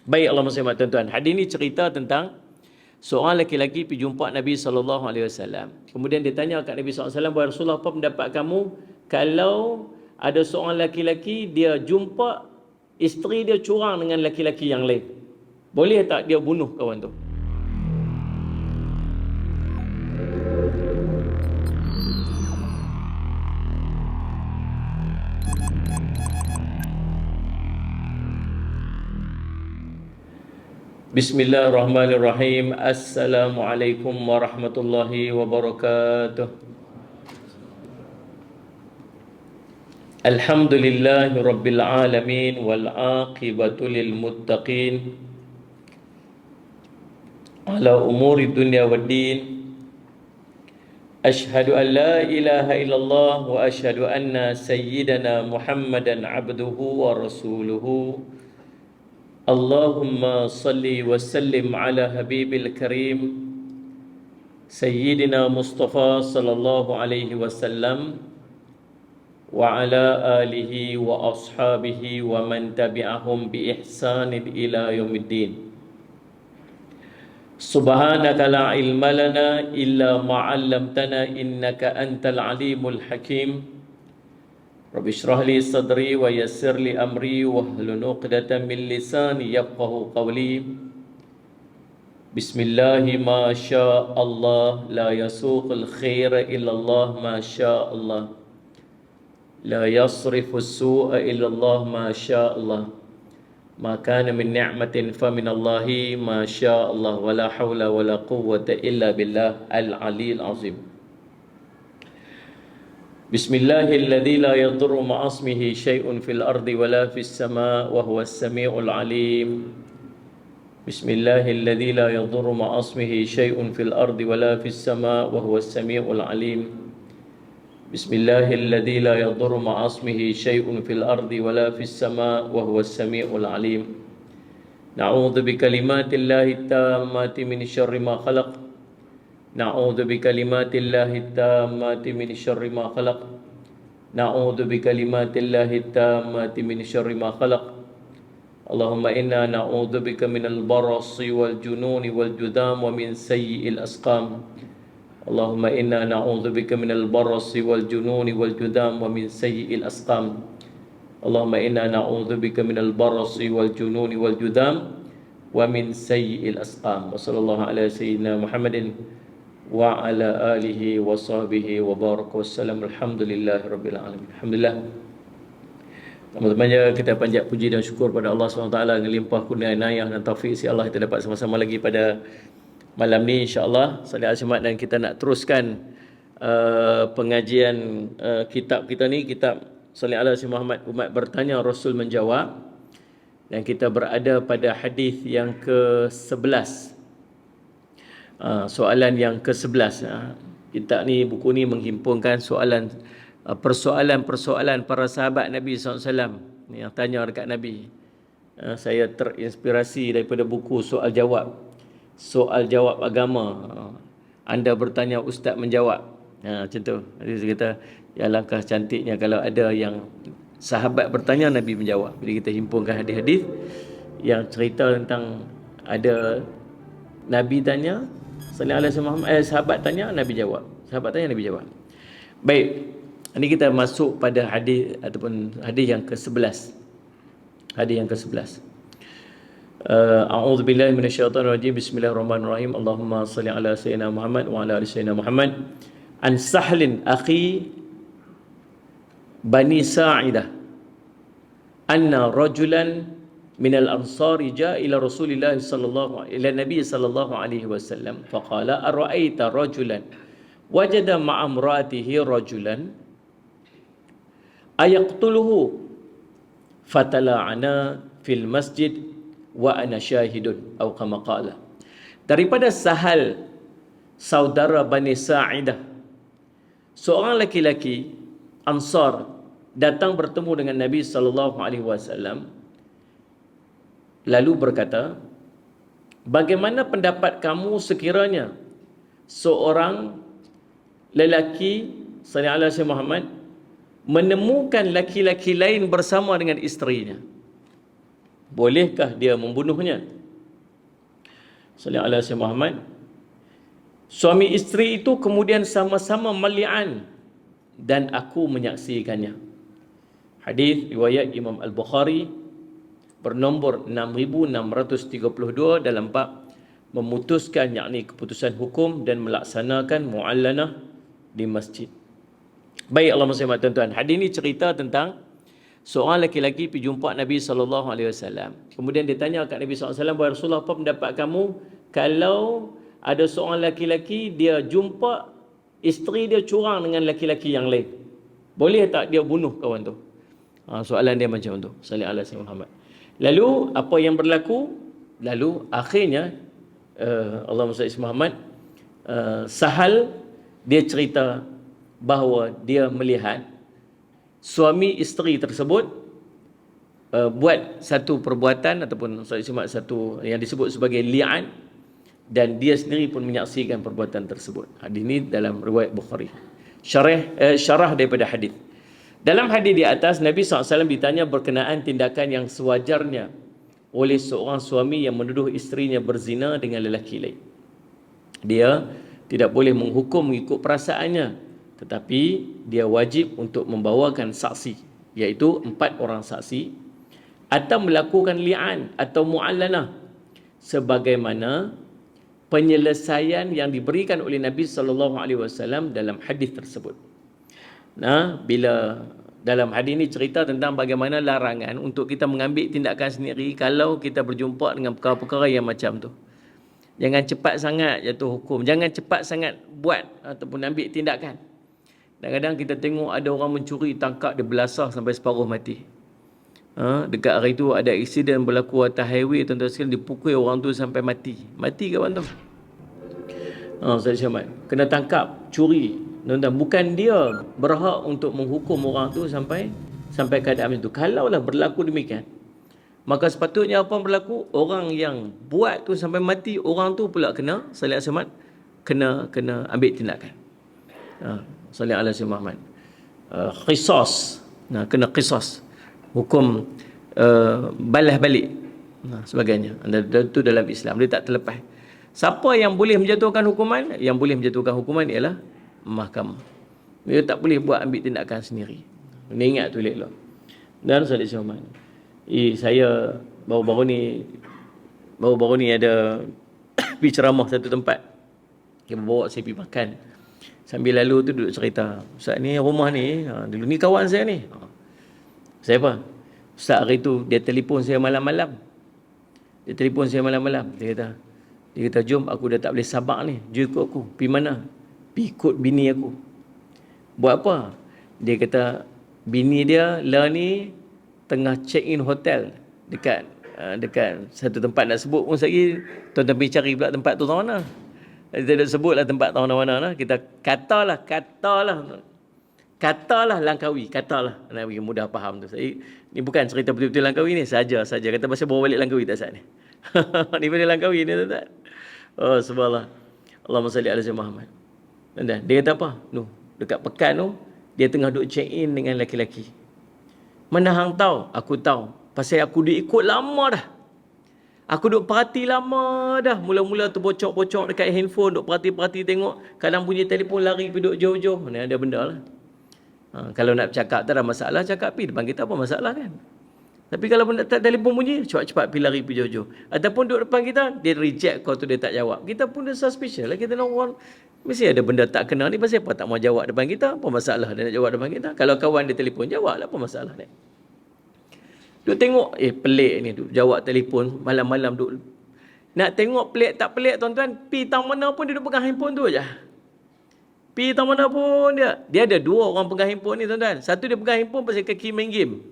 Baik, Allah SWT tuan-tuan. Hadis ini cerita tentang seorang lelaki pergi jumpa Nabi SAW. Kemudian dia tanya kat Nabi SAW, "Wahai Rasulullah, apa pendapat kamu kalau ada seorang lelaki dia jumpa isteri dia curang dengan lelaki yang lain? Boleh tak dia bunuh kawan tu?" Bismillahirrahmanirrahim. Assalamualaikum warahmatullahi wabarakatuh. Alhamdulillahi rabbil alamin wal aqibatu lil muttaqin ala umuri dunya waddin. Ashhadu an la ilaha illallah wa ashhadu anna sayyidana Muhammadan abduhu wa rasuluhu. Allahumma salli wa sallim ala habibil karim Sayyidina Mustafa sallallahu alaihi wasallam wa ala alihi wa ashabihi wa man tabi'ahum bi ihsanin ila yaumiddin. Subhanaka la ilma lana illa ma 'allamtana innaka antal alimul hakim. Rabbi shrah li sadri wa yassir li amri wahlul 'uqdatam min lisani yafqahu qawli. Bismillahi ma syaa Allah la yasuqul khaira illa Allah ma syaa Allah. La yasrifu as-su'a illa Allah ma syaa Allah. Ma kana min ni'matin fa min Allahi ma syaa Allah wa la hawla wa la quwwata illa billah al-'aliyyil 'azim. Bismillahilladzi la yadurru ma'asmihi syai'un fil ardi wa la fis sama' wa huwas sami'ul 'alim. Bismillahilladzi la yadurru ma'asmihi syai'un fil ardi wa la fis sama' wa huwas sami'ul 'alim. Bismillahilladzi la yadurru ma'asmihi syai'un fil ardi wa la fis sama' wa huwas sami'ul 'alim. Na'udzu bikalimatillahi tammati min syarri ma khalaq. Na'udzu bikalimatillahi tammati min syarri ma khalaq. Na'udzu bikalimatillahi tammati min syarri ma khalaq. Allahumma inna na'udzu bika minal barasi wal jununi wal judam wa min sayyi'il asqam. Allahumma inna na'udzu bika minal barasi wal jununi wal judam wa min sayyi'il asqam. Allahumma inna na'udzu bika minal barasi wal jununi wal judam wa min sayyi'il asqam. Wa sallallahu ala sayyidina Muhammadin wa ala alihi wa sahbihi wa baraka wassalam. Alhamdulillahi rabbil alamin. Alhamdulillah. Teman-teman, kita panjat puji dan syukur pada Allah SWT dengan limpah kurnia inayah dan taufik si Allah, kita dapat sama-sama lagi pada malam ni insya-Allah salat Jumaat, dan kita nak teruskan pengajian kitab kita ni, kitab Salih ala si Muhammad, umat bertanya Rasul menjawab, dan kita berada pada hadis yang ke-11. Soalan yang ke-11. Kitab ni, buku ni menghimpunkan soalan, persoalan-persoalan para sahabat Nabi SAW yang tanya dekat Nabi. Saya terinspirasi daripada buku soal jawab agama. Anda bertanya, ustaz menjawab. Macam tu. Jadi saya kata, ya langkah cantiknya kalau ada yang sahabat bertanya, Nabi menjawab. Jadi kita himpunkan hadis-hadis yang cerita tentang ada Nabi tanya, sallallahu alaihi wasallam, sahabat tanya, Nabi jawab. Sahabat tanya, Nabi jawab. Baik. Ini kita masuk pada hadis ataupun hadis yang ke-11. Hadis yang ke-11. A'udzubillahi minasyaitonir rajim. Bismillahirrahmanirrahim. Allahumma shalli ala sayyidina Muhammad wa ala ali sayyidina Muhammad. An Sahlin akhi Bani Sa'idah anna rajulan minal ansari jaa ila Rasulillah sallallahu ila Nabi sallallahu alaihi wasallam faqala ara'aita rajulan wajada ma'a imra'atihi rajulan ayaqtuluhu fatala'ana fil masjid wa ana syahidun atau kama qala. Daripada Sahal, saudara Bani Sa'idah, seorang lelaki Ansar datang bertemu dengan Nabi sallallahu alaihi wasallam, lalu berkata, bagaimana pendapat kamu sekiranya seorang lelaki sallallahu alaihi wasallam Muhammad menemukan laki-laki lain bersama dengan isterinya? Bolehkah dia membunuhnya? Sallallahu alaihi Muhammad. Suami isteri itu kemudian sama-sama meli'an dan aku menyaksikannya. Hadis riwayat Imam Al-Bukhari bernombor 6632 dalam bab memutuskan, yakni keputusan hukum dan melaksanakan mu'allanah di masjid. Baik, Allah SWT tuan-tuan, hadis ini cerita tentang seorang lelaki pergi jumpa Nabi SAW. Kemudian dia tanya kat Nabi SAW, "Wahai Rasulullah, apa pendapat kamu kalau ada seorang lelaki dia jumpa isteri dia curang dengan lelaki yang lain? Boleh tak dia bunuh kawan tu?" Soalan dia macam tu. Sallallahu alaihi wasallam. Lalu apa yang berlaku? Lalu akhirnya Allah Muhammad Sahal dia cerita bahawa dia melihat suami isteri tersebut buat satu perbuatan ataupun satu yang disebut sebagai li'an, dan dia sendiri pun menyaksikan perbuatan tersebut. Hadis ini dalam riwayat Bukhari. Syarah daripada hadis. Dalam hadis di atas, Nabi SAW ditanya berkenaan tindakan yang sewajarnya oleh seorang suami yang menuduh isterinya berzina dengan lelaki lain. Dia tidak boleh menghukum mengikut perasaannya, tetapi dia wajib untuk membawakan saksi, iaitu 4 orang saksi, atau melakukan li'an atau mu'allanah sebagaimana penyelesaian yang diberikan oleh Nabi SAW dalam hadis tersebut. Nah, bila dalam hadis ini cerita tentang bagaimana larangan untuk kita mengambil tindakan sendiri kalau kita berjumpa dengan perkara-perkara yang macam tu. Jangan cepat sangat jatuh hukum, jangan cepat sangat buat ataupun ambil tindakan. Kadang-kadang kita tengok ada orang mencuri, tangkap dia belasah sampai separuh mati. Dekat hari tu ada aksiden berlaku atas highway, tuan-tuan sekalian, dipukul orang tu sampai mati. Mati kawan tu. Ustaz Syamad kena tangkap curi. Tuan-tuan, bukan dia berhak untuk menghukum orang tu sampai keadaan itu. Kalaulah berlaku demikian, maka sepatutnya apa yang berlaku? Orang yang buat tu sampai mati, orang tu pula kena Salih Asmat kena ambil tindakan. Salih Alaihi Muhammad. Qisas. Kena qisas. Hukum balas balik. Sebagainya. Itu dalam Islam dia tak terlepas. Siapa yang boleh menjatuhkan hukuman? Yang boleh menjatuhkan hukuman ialah mahkamah. Dia tak boleh buat ambil tindakan sendiri. Ini ingat tu elok. Dan Salih Muhammad. Saya baru-baru ni ada pergi ceramah satu tempat. Dia bawa saya pergi makan. Sambil lalu tu duduk cerita, "Ustaz ni rumah ni, dulu ni kawan saya ni." Saya apa? Ustaz hari tu dia telefon saya malam-malam. Dia kata, "Jom, aku dah tak boleh sabar ni. Jom ikut aku." "Pergi mana?" "Pergi ikut bini aku." "Buat apa?" Dia kata bini dia lah ni tengah check in hotel dekat satu tempat, nak sebut pun lagi tuan-tuan pergi cari pula tempat tu tahu mana. Kita tak sebutlah tempat tahu mana lah. Kita katalah Langkawi, katalah nak bagi mudah faham tu. Ni bukan cerita betul-betul Langkawi ni, saja kata pasal bawa balik Langkawi tak sat ni. Ni balik Langkawi ni tak. Oh subhanallah. Allahumma salli ala sayyidina Muhammad. Dan dia kata apa? Dekat Pekan tu dia tengah duk check in dengan lelaki-lelaki. "Mana hang tahu?" "Aku tahu. Pasal aku duk ikut lama dah. Aku duk perhati lama dah. Mula-mula tu bocok-bocok dekat handphone, duk perhati tengok. Kadang bunyi telefon lari pergi duk jauh-jauh. Ni ada benda lah. Kalau nak bercakap tak ada masalah, cakap pergi depan kita, apa masalah kan? Tapi kalau tak telefon bunyi, cepat-cepat pergi lari pergi jauh-jauh. Ataupun duk depan kita, dia reject call tu, dia tak jawab. Kita pun dah suspicious lah. Kita nak orang, mesti ada benda tak kena ni. Pasal apa tak mau jawab depan kita? Apa masalah dia nak jawab depan kita? Kalau kawan dia telefon, jawab lah, apa masalah ni? Duk tengok, pelik ni, duk jawab telefon malam-malam, duk nak tengok pelik tak pelik tuan-tuan, pi tang mana pun dia duk pegang handphone tu aja. Pi tang mana pun dia ada 2 orang pegang handphone ni tuan-tuan. Satu dia pegang handphone pasal kaki main game.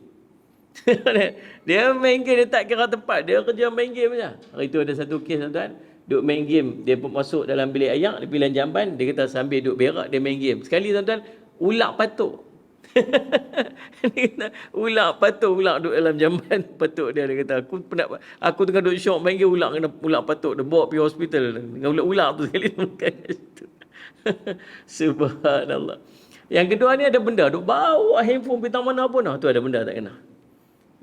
Dia main game, dia tak kira tempat, dia kerja main game saja. Hari tu ada satu kes tuan-tuan, duk main game, dia pun masuk dalam bilik ayak, dia pergi jamban, dia kata sambil duk berak dia main game. Sekali tuan-tuan, ulak patuk. Dia kata ulak duduk dalam jamban patuk dia. Dia kata aku tengah duduk syok main game, ulak patuk, dia bawa pergi hospital dengan ulak tu sekali. Subhanallah. Yang kedua ni ada benda duk bawa handphone pergi mana pun tu ada benda tak kena.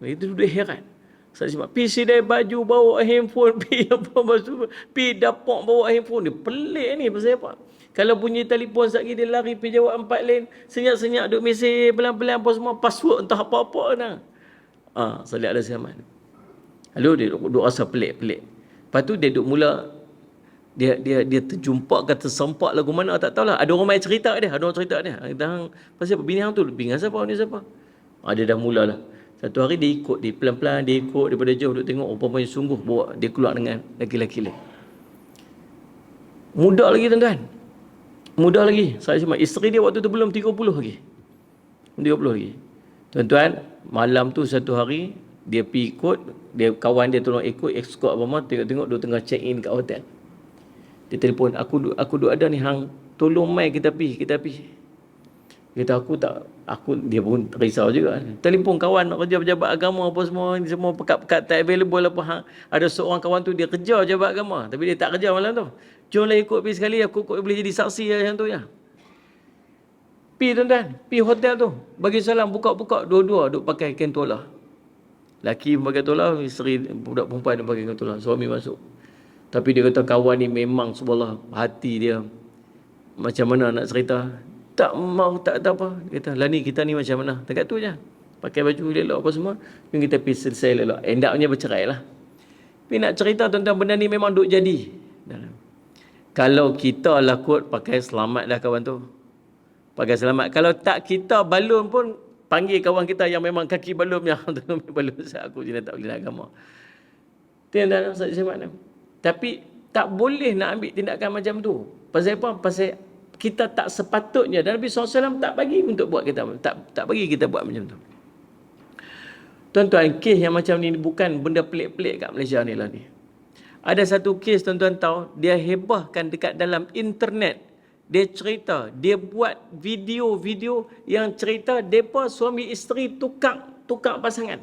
Itu duduk heran. Saya cakap, pi sidai baju bawa handphone, pi apa masuk, pi dapur bawa handphone. Dia pelik ni pasal apa? Kalau bunyi telefon sekali dia lari pi jawab 4 lain, senyap-senyap duk mesej pelan-pelan apa semua, password entah apa-apa dah. Salih alaihi wasallam. Lalu dia duk rasa pelik-pelik. Lepas tu dia duk mula dia terjumpa ke tersempak lagu mana tak tahulah. Ada orang main cerita dia, pasal apa bini hang tu bingung siapa ni siapa. Dia dah mulalah. Satu hari dia ikut, dia pelan-pelan dia ikut daripada jauh duk tengok rupanya sungguh bawa dia keluar dengan lelaki-lelaki lain. Muda lagi tuan-tuan. Muda lagi. Saya cuma isteri dia waktu tu belum 30 lagi. 30 lagi. Tuan-tuan, malam tu satu hari dia pergi ikut, dia kawan dia tolong ikut escort apa tengok-tengok dia tengah check in kat hotel. Dia telefon, aku duk ada ni hang, tolong mai kita pergi. Kata dia pun risau juga. Telefon kawan nak kerja pejabat agama apa semua, ni semua pekat-pekat tak available apa hang. Ada seorang kawan tu dia kerja pejabat agama tapi dia tak kerja malam tu. Jomlah ikut pergi sekali, aku boleh jadi saksi macam tu ya. Pi tuan-tuan, pi hotel tu, bagi salam, buka-buka, dua-dua duk pakai kain tolah. Laki pakai tolah, isteri budak perempuan dia pakai kain tolah. Suami masuk. Tapi dia kata kawan ni memang subhanallah hati dia macam mana nak cerita. Tak mau tak apa. Dia kata, lah ni kita ni macam mana? Dekat tu je. Pakai baju elok apa semua. Jom kita pergi selesai elok. Endaknya bercerai lah. Tapi nak cerita tentang benda ni memang duk jadi. Kalau kita lah kot, pakai selamat dah kawan tu. Pakai selamat. Kalau tak kita balon pun, panggil kawan kita yang memang kaki balonnya. Balon aku je tak boleh nak agama. Itu yang dalam saya mana. Tapi tak boleh nak ambil tindakan macam tu. Pasal apa? Pasal kita tak sepatutnya, dan Nabi SAW tak bagi untuk buat kita, tak bagi kita buat macam tu. Tuan-tuan, kes yang macam ni bukan benda pelik-pelik kat Malaysia ni lah ni. Ada satu kes tuan-tuan tahu, dia hebahkan dekat dalam internet. Dia cerita, dia buat video-video yang cerita depa suami isteri tukar pasangan.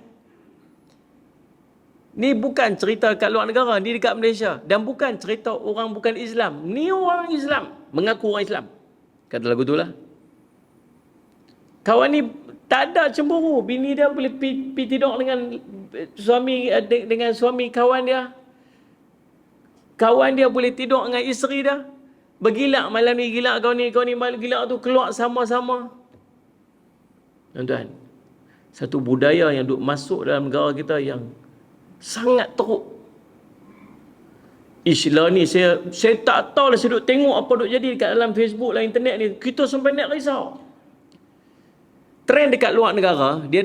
Ni bukan cerita kat luar negara, ni dekat Malaysia. Dan bukan cerita orang bukan Islam. Ni orang Islam, mengaku orang Islam. Kata lagu tu lah. Kawan ni tak ada cemburu. Bini dia boleh pergi tidur dengan suami kawan dia. Kawan dia boleh tidur dengan isteri dia. Bergilak malam ni, gilak kau ni malam gilak tu, keluar sama-sama. Tuan-tuan, satu budaya yang duk masuk dalam negara kita yang sangat teruk. Istilah ni saya tak tahu lah, saya duk tengok apa duk jadi dekat dalam Facebook lah, internet ni. Kita sampai nak risau. Trend dekat luar negara, dia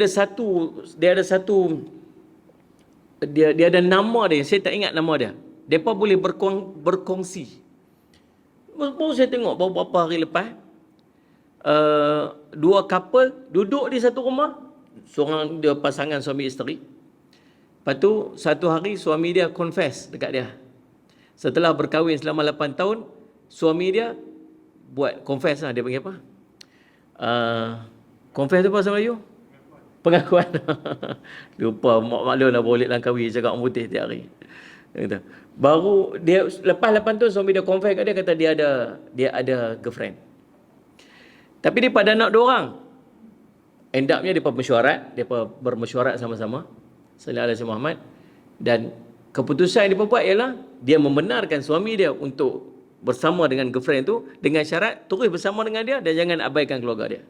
ada nama dia, saya tak ingat nama dia. Depa boleh berkongsi. Baru saya tengok beberapa hari lepas, dua couple duduk di satu rumah, seorang dia pasangan suami isteri. Lepas tu satu hari suami dia confess dekat dia. Setelah berkahwin selama 8 tahun, suami dia buat confess lah, dia panggil apa? Confess tu apa bahasa Melayu? Pengakuan. Lupa, mak maklum lah boleh langkawi cakap orang putih tiap hari. Baru dia lepas 8 tahun suami dia confess kat dia, kata dia ada girlfriend. Tapi dia pada nak 2 orang. End up-nya dia bermesyuarat sama-sama. Sallallahu alaihi Muhammad. Dan keputusan yang dia buat ialah dia membenarkan suami dia untuk bersama dengan girlfriend tu dengan syarat terus bersama dengan dia dan jangan abaikan keluarga dia.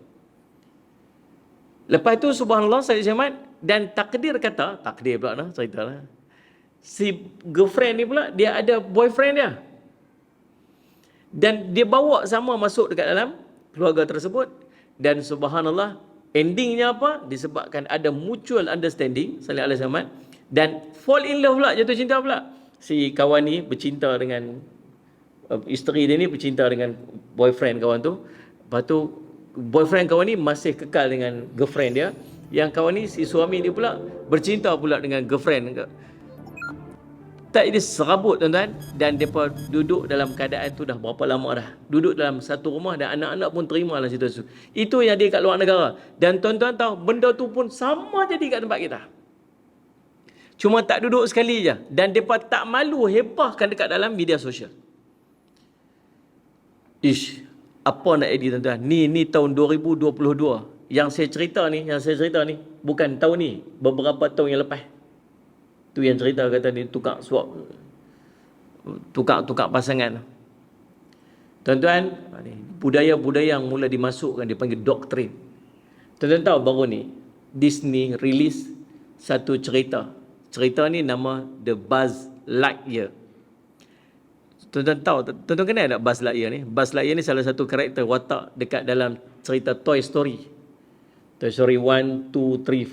Lepas tu subhanallah saya Muhammad, dan takdir pula lah cerita lah. Si girlfriend ni pula dia ada boyfriend dia. Dan dia bawa sama masuk dekat dalam keluarga tersebut, dan subhanallah endingnya apa? Disebabkan ada mutual understanding sallallahu alaihi wasallam, dan fall in love pula, jatuh cinta pula. Si kawan ni bercinta dengan isteri dia ni bercinta dengan boyfriend kawan tu. Lepas tu boyfriend kawan ni masih kekal dengan girlfriend dia. Yang kawan ni, si suami dia pula bercinta pula dengan girlfriend. Tak, jadi serabut tuan-tuan. Dan mereka duduk dalam keadaan tu dah berapa lama dah. Duduk dalam satu rumah dan anak-anak pun terima lah situasi. Itu yang dia kat luar negara. Dan tuan-tuan tahu, benda tu pun sama jadi kat tempat kita. Cuma tak duduk sekali je. Dan mereka tak malu hebahkan dekat dalam media sosial. Apa nak edit tuan-tuan? Ni tahun 2022. Yang saya cerita ni, bukan tahun ni, beberapa tahun yang lepas. Tu yang cerita kata dia tukar suap, tukar pasangan. Tuan-tuan, budaya-budaya yang mula dimasukkan, dia panggil doktrin. Tuan-tuan tahu baru ni Disney release satu cerita. Cerita ni nama The Buzz Lightyear. Tuan-tuan tahu, tuan-tuan kenal tak Buzz Lightyear ni? Buzz Lightyear ni salah satu karakter watak dekat dalam cerita Toy Story. Toy Story 1, 2, 3,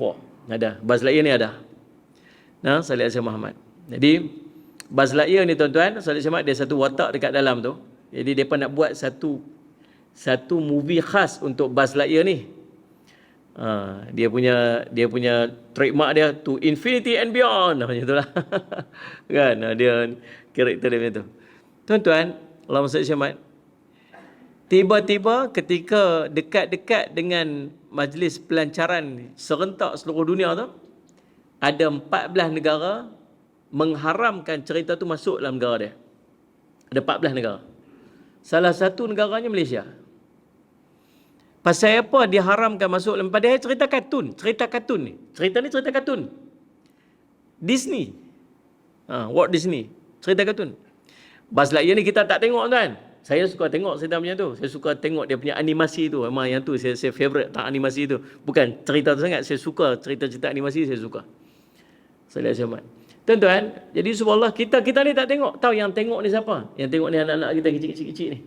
4. Ada. Buzz Lightyear ni ada. Nah, Salih Alaihi Muhammad. Jadi, Buzz Lightyear ni tuan-tuan, Salih Alaihi Muhammad dia satu watak dekat dalam tu. Jadi, mereka nak buat satu movie khas untuk Buzz Lightyear ni. Dia punya trademark dia to infinity and beyond, macam itulah. Kan, dia karakter dia macam tu. Tuan-tuan, Allahumma salli alaihi. Tiba-tiba ketika dekat-dekat dengan majlis pelancaran serentak seluruh dunia tu, ada 14 negara mengharamkan cerita tu masuk dalam negara dia. Ada 14 negara. Salah satu negaranya Malaysia. Pasal apa dia haramkan masuk dalam, padahal cerita kartun ni. Cerita ni cerita kartun. Disney. Walt Disney. Cerita kartun. Buzz Lightyear ni kita tak tengok tuan. Saya suka tengok cerita macam tu. Saya suka tengok dia punya animasi tu. Memang yang tu saya favourite tak animasi tu. Bukan cerita tu sangat. Saya suka cerita-cerita animasi, saya suka. Saya lihat. Tuan-tuan, jadi subhanallah kita ni tak tengok. Tahu yang tengok ni siapa? Yang tengok ni anak-anak kita kecil-kecil ni.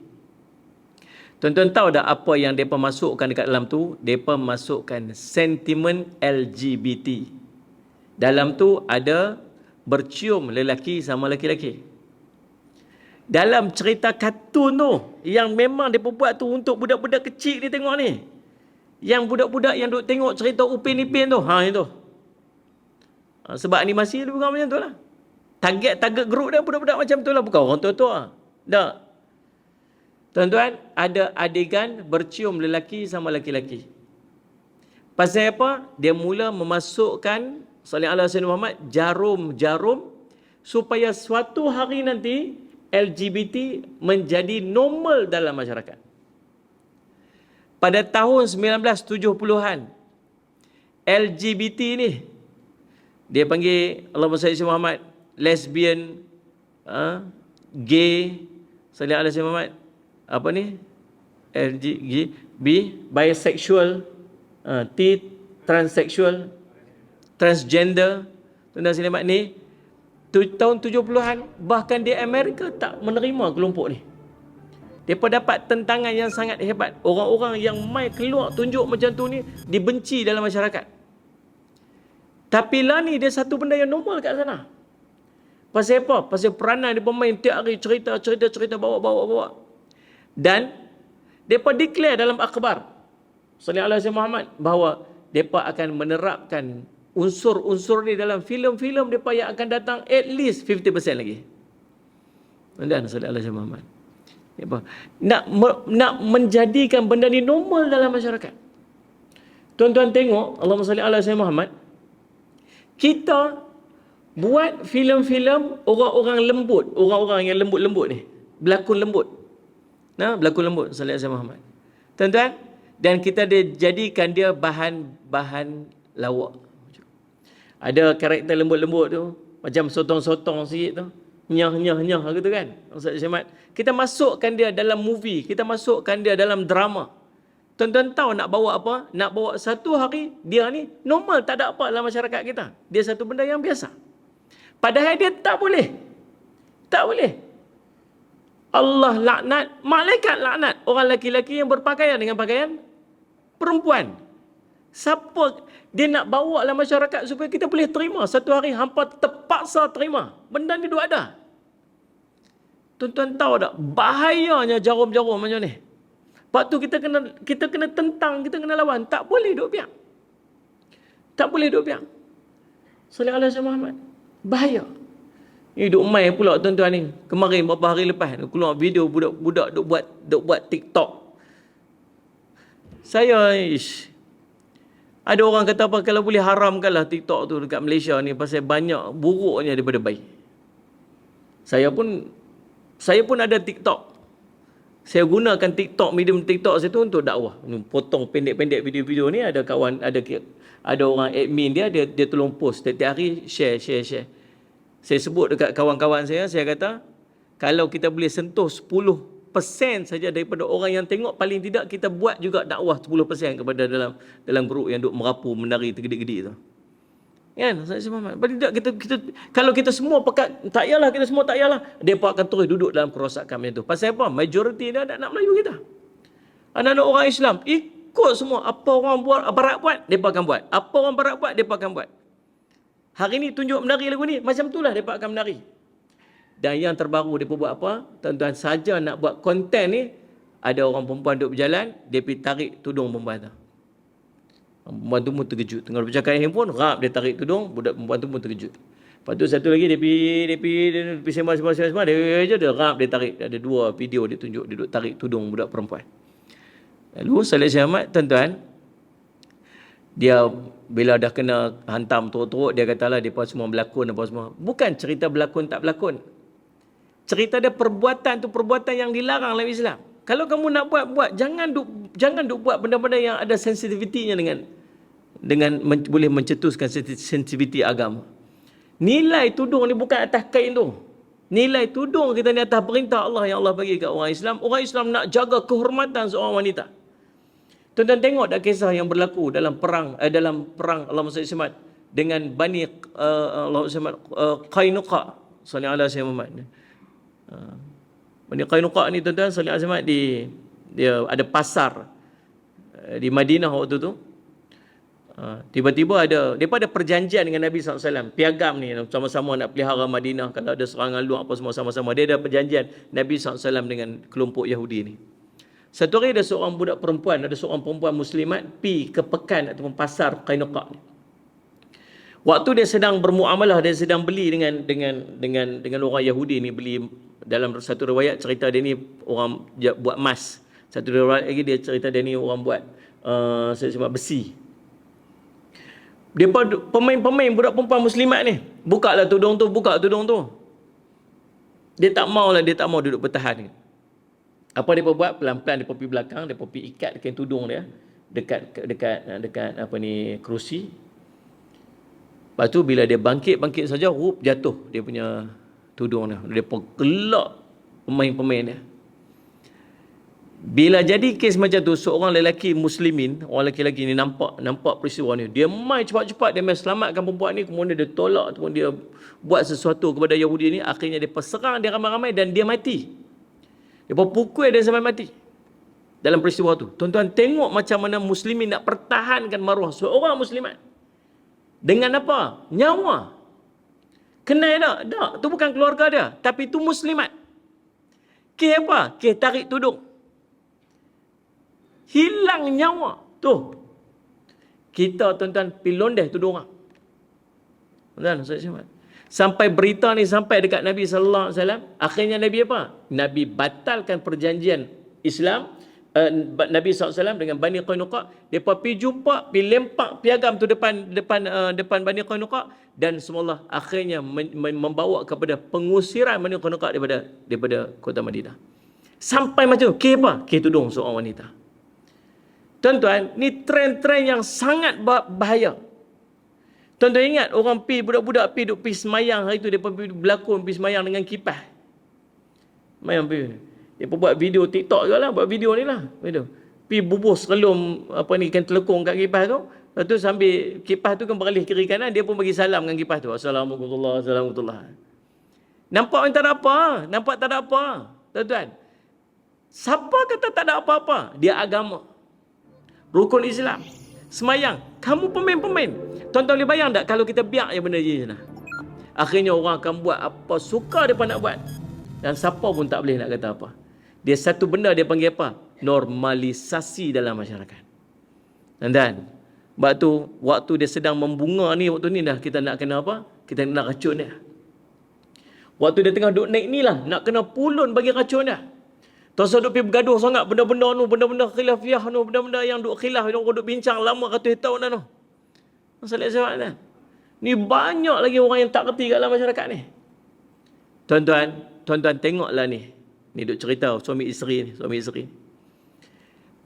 Tuan-tuan tahu tak apa yang mereka masukkan dekat dalam tu? Mereka masukkan sentimen LGBT. Dalam tu ada bercium lelaki sama lelaki-lelaki. Dalam cerita kartun tu, yang memang mereka buat tu untuk budak-budak kecil ni tengok ni. Yang budak-budak yang duk tengok cerita Upin Ipin tu, itu. Sebab animasi dia bukan macam tu lah. Target group dia budak-budak macam tu lah, bukan orang tua-tua. Tak. Tuan-tuan, ada adegan bercium lelaki sama lelaki-lelaki. Pasal apa? Dia mula memasukkan sallallahu alaihi Muhammad jarum-jarum supaya suatu hari nanti LGBT menjadi normal dalam masyarakat. Pada tahun 1970-an, LGBT ni, dia panggil Allahumma salli ala Muhammad, lesbian, gay, sallallahu alaihi Muhammad, apa ni? LGBT, bisexual, transsexual, transgender, tuan-tuan selamat ni, tahun 70-an, bahkan di Amerika tak menerima kelompok ni. Mereka dapat tentangan yang sangat hebat. Orang-orang yang mai keluar tunjuk macam tu ni dibenci dalam masyarakat. Tapi lah ni dia satu benda yang normal kat sana. Pasal apa? Pasal peranan dia pemain tiap hari cerita bawa. Dan mereka declare dalam akhbar sallallahu alaihi Muhammad bahawa mereka akan menerapkan unsur-unsur ni dalam filem-filem mereka yang akan datang at least 50% lagi. Dan sallallahu alaihi Muhammad. Nak menjadikan benda ni normal dalam masyarakat. Tuan-tuan tengok, Allahumma salli ala sayyidina Muhammad. Kita buat filem-filem orang-orang lembut, orang-orang yang lembut-lembut ni, berlakon lembut. Berlakon lembut sallallahu alaihi Muhammad. Tuan-tuan, dan kita jadikan dia bahan lawak. Ada karakter lembut-lembut tu, macam sotong-sotong sikit tu, nyah gitu kan. Ustaz Syamad, kita masukkan dia dalam movie, kita masukkan dia dalam drama. Tuan-tuan tahu nak bawa apa? Nak bawa satu hari dia ni normal, tak ada apa dalam masyarakat kita. Dia satu benda yang biasa. Padahal dia tak boleh. Tak boleh. Allah laknat, malaikat laknat orang lelaki-lelaki yang berpakaian dengan pakaian perempuan. Siapa dia nak bawa dalam masyarakat supaya kita boleh terima? Satu hari hampa terpaksa terima. Benda ni duk ada. Tuan-tuan tahu tak bahayanya jarum-jarum macam ni? Sebab tu kita kena tentang, kita kena lawan. Tak boleh duk biar. Tak boleh duk biar. Sallallahu alaihi Muhammad. Bahaya. Ni duk mai pula tuan-tuan ni. Kemarin beberapa hari lepas keluar video budak-budak duk buat TikTok. Saya ada orang kata apa, kalau boleh haramkanlah TikTok tu dekat Malaysia ni pasal banyak buruknya daripada baik. Saya pun ada TikTok. Saya gunakan TikTok, medium TikTok saya tu untuk dakwah. Potong pendek-pendek video-video ni, ada kawan, ada orang admin dia tolong post setiap hari, share. Saya sebut dekat kawan-kawan saya kata, kalau kita boleh sentuh 10% saja daripada orang yang tengok, paling tidak kita buat juga dakwah 10% kepada dalam grup yang duk merapu, menari tergedik-gedik tu. Kan? Saya Muhammad. Paling tidak kita kalau kita semua pekat, tak yalah kita semua tak yalah, depa akan terus duduk dalam kerosakan macam tu. Pasal apa? Majoriti dia anak Melayu kita. Anak-anak orang Islam ikut semua apa orang buat, barat buat, depa akan buat. Apa orang barat buat, depa akan buat. Hari ni tunjuk menari lagu ni, macam itulah depa akan menari. Dan yang terbaru depa buat apa? Tuan-tuan, saja nak buat konten ni, ada orang perempuan duduk berjalan, dia pergi tarik tudung perempuan tu. Perempuan tu pun terkejut. Tengah bercakap handphone, rap dia tarik tudung, budak perempuan tu pun terkejut. Lepas tu satu lagi dia pergi sembang, dia rap dia tarik. Ada 2 video dia tunjuk dia duduk tarik tudung budak perempuan. Lalu Saleh Ahmad, tuan-tuan, dia bila dah kena hantam teruk-teruk, dia katalah depa semua berlakon apa semua. Bukan cerita berlakon tak berlakon. Cerita dia perbuatan tu perbuatan yang dilarang dalam Islam. Kalau kamu nak buat, jangan duk buat benda-benda yang ada sensitivitinya dengan boleh mencetuskan sensitiviti agama. Nilai tudung ni bukan atas kain tu. Nilai tudung kita ni atas perintah Allah yang Allah bagi kat orang Islam. Orang Islam nak jaga kehormatan seorang wanita. Tuan-tuan tengok dak kisah yang berlaku dalam perang Allahumma salli Muhammad dengan Bani Allahumma Qainuqa sallallahu alaihi wasallam. Bani Qainuqa ni tuan-tuan sallallahu alaihi wasallam dia ada pasar di Madinah waktu tu. Tiba-tiba depa ada perjanjian dengan Nabi SAW, piagam ni sama-sama nak pelihara Madinah, kalau ada serangan luar apa semua sama-sama. Dia ada perjanjian Nabi SAW dengan kelompok Yahudi ni. Satu hari ada seorang perempuan muslimat pi ke pekan ataupun pasar Qainuqa ni. Waktu dia sedang bermuamalah, dia sedang beli dengan orang Yahudi ni, beli. Dalam satu riwayat cerita dia ni orang buat emas. Satu riwayat lagi dia cerita dia ni orang buat besi. Dia pemain budak perempuan muslimat ni, buka tudung tu. Dia tak mau duduk bertahan. Apa dia buat? Pelan-pelan dia pergi belakang, dia pergi ikat kain tudung dia dekat kerusi. Lepas tu bila dia bangkit saja, jatuh dia punya tudung dia. Dia gelak pemain-pemain dia. Bila jadi kes macam tu, seorang lelaki muslimin, orang lelaki ni nampak peristiwa ni, dia mai cepat-cepat, dia mai selamatkan perempuan ni, kemudian dia tolak ataupun dia buat sesuatu kepada Yahudi ni, akhirnya dia serang dia ramai-ramai dan dia mati. Dia pukul dia sampai mati dalam peristiwa tu. Tuan-tuan tengok macam mana muslimin nak pertahankan maruah seorang muslimat. Dengan apa? Nyawa. Kenal tak? Tak. Tu bukan keluarga dia, tapi tu muslimat. Kes apa? Kes tarik tudung. Hilang nyawa. Tu. Kita tuan-tuan pilondeh tudung orang. Tuan-tuan, sampai berita ni sampai dekat Nabi sallallahu alaihi wasallam, akhirnya Nabi apa? Nabi batalkan perjanjian Islam. Nabi SAW dengan Bani Qainuqa, mereka pergi jumpa, pergi lempak piagam tu depan Bani Qainuqa, dan semua akhirnya membawa kepada pengusiran Bani Qainuqa daripada kota Madinah. Sampai macam tu, ke apa? Ke tudung seorang wanita. Tuan-tuan, ni trend-trend yang sangat bahaya. Tuan-tuan ingat orang budak-budak pergi semayang hari tu, mereka pergi berlakon, pergi semayang dengan kipas. Semayang pergi. Dia buat video TikTok juga lah, buat video ni lah. Pergi bubuh serelum ikan telekung kat kipas tu. Lepas tu sambil kipas tu kan beralih kiri kanan, dia pun bagi salam dengan kipas tu. Assalamualaikum. Nampak tak ada apa? Nampak tak ada apa? Tuan-tuan, siapa kata tak ada apa-apa? Dia agama. Rukun Islam. Semayang. Kamu pemain-pemain. Tuan-tuan boleh bayang tak kalau kita biar je benda je sana? Akhirnya orang akan buat apa suka mereka nak buat. Dan siapa pun tak boleh nak kata apa. Dia satu benda dia panggil apa? Normalisasi dalam masyarakat. Dan sebab tu waktu dia sedang membunga ni, waktu ni dah kita nak kena apa? Kita nak racun dia. Waktu dia tengah duk naik ni lah, nak kena pulun bagi racun dia. Tuan-tuan duk pergi bergaduh sangat benda-benda tu, benda-benda khilafiah tu, benda-benda yang duk khilaf, orang duk bincang lama ratus tahun dah tu. Masalah sebab dah. Ni banyak lagi orang yang tak kerti kat dalam masyarakat ni. Tuan-tuan tengoklah ni. Ni duk cerita suami isteri.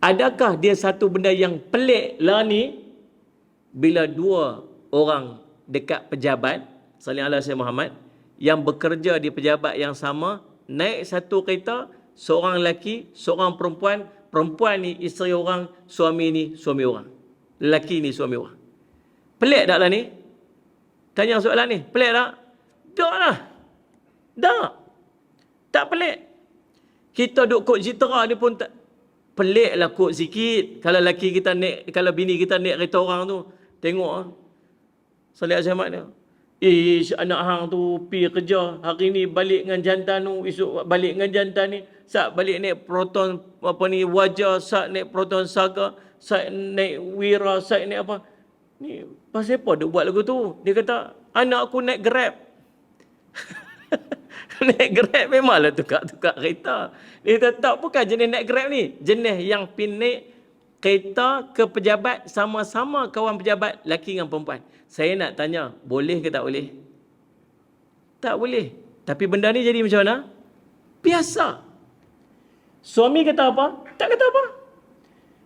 Adakah dia satu benda yang pelik lah ni bila dua orang dekat pejabat sallallahu alaihi Muhammad yang bekerja di pejabat yang sama, naik satu kereta, seorang lelaki, seorang perempuan, perempuan ni isteri orang, suami ni suami orang. Lelaki ni suami orang. Pelik tak lah ni? Tanya soalan ni, pelik tak? Tak lah. Tak. Tak pelik. Kita duk kod jitera ni pun tak pelik lah kod sikit. Kalau lelaki kita naik, kalau bini kita naik kereta orang tu, tengok ah. Salih Ahmad dia. Anak hang tu pi kerja, hari ni balik dengan jantan tu, esok balik dengan jantan ni, sat balik naik proton apa ni wajah, sat naik proton saga, sat naik wira, sat naik apa. Ni pasal apa dia buat lagu tu? Dia kata, anak aku naik Grab. Naik Grab memanglah tukar-tukar kereta. Dia kata, tak, bukan jenis naik Grab ni. Jenis yang naik kereta ke pejabat, sama-sama kawan pejabat, lelaki dengan perempuan. Saya nak tanya, boleh ke tak boleh? Tak boleh. Tapi benda ni jadi macam mana? Biasa. Suami kata apa? Tak kata apa.